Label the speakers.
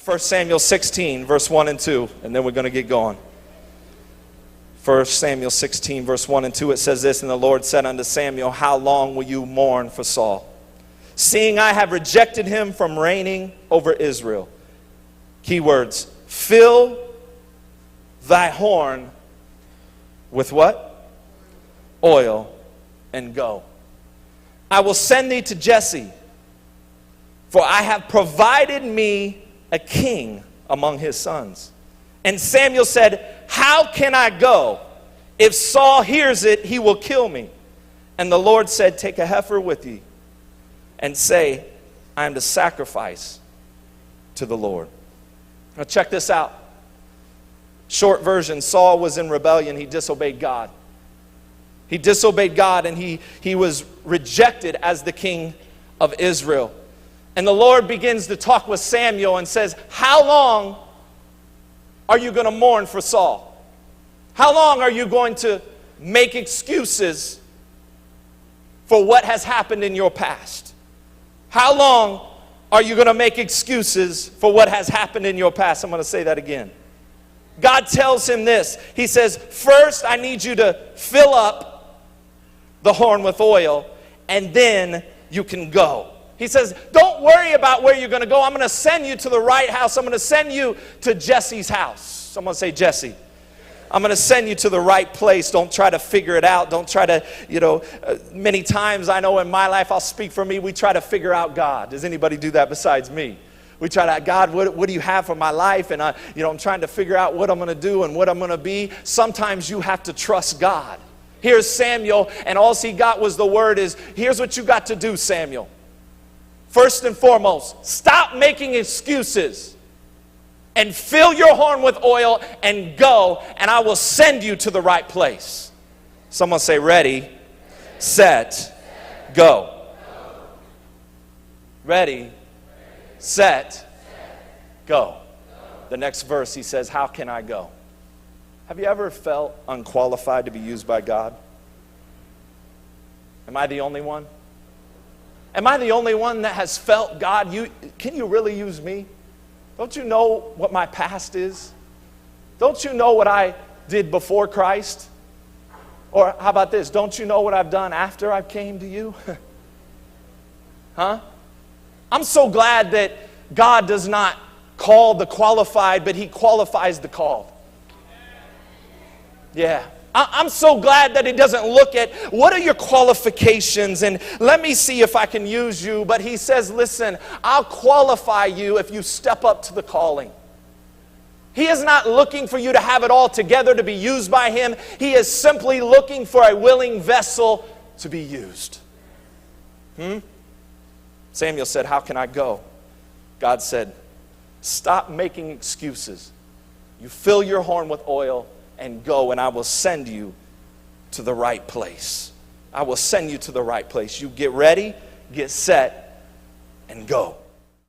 Speaker 1: 1 Samuel 16, verse 1 and 2, and then we're going to get going. 1 Samuel 16, verse 1 and 2, it says this, and the Lord said unto Samuel, how long will you mourn for Saul, seeing I have rejected him from reigning over Israel? Key words, fill thy horn with what? Oil, and go. I will send thee to Jesse, for I have provided me a king among his sons. And Samuel said, how can I go? If Saul hears it, he will kill me. And the Lord said, take a heifer with thee, and say, I am to sacrifice to the Lord. Now check this out. Short version, Saul was in rebellion. He disobeyed God. He disobeyed God, and he was rejected as the king of Israel. And the Lord begins to talk with Samuel and says, how long are you going to mourn for Saul? How long are you going to make excuses for what has happened in your past? How long are you going to make excuses for what has happened in your past? I'm going to say that again. God tells him this. He says, first I need you to fill up the horn with oil, and then you can go. He says, don't worry about where you're going to go. I'm going to send you to the right house. I'm going to send you to Jesse's house. Someone say Jesse. I'm going to send you to the right place. Don't try to figure it out. Don't try to, many times I know in my life, I'll speak for me, we try to figure out God. Does anybody do that besides me? We try to, God, what do you have for my life? And I'm trying to figure out what I'm going to do and what I'm going to be. Sometimes you have to trust God. Here's Samuel, and all he got was the word is, here's what you got to do, Samuel. First and foremost, stop making excuses and fill your horn with oil and go, and I will send you to the right place. Someone say, ready, set, go. Ready, set, go. The next verse, he says, how can I go? Have you ever felt unqualified to be used by God? Am I the only one? Am I the only one that has felt, God, can you really use me? Don't you know what my past is? Don't you know what I did before Christ? Or how about this? Don't you know what I've done after I came to you? Huh? I'm so glad that God does not call the qualified, but he qualifies the called. Yeah. I'm so glad that he doesn't look at what are your qualifications and let me see if I can use you. But he says, listen, I'll qualify you if you step up to the calling. He is not looking for you to have it all together to be used by him. He is simply looking for a willing vessel to be used. Samuel said, how can I go? God said, stop making excuses. You fill your horn with oil and go, and I will send you to the right place. I will send you to the right place. You get ready, get set, and go.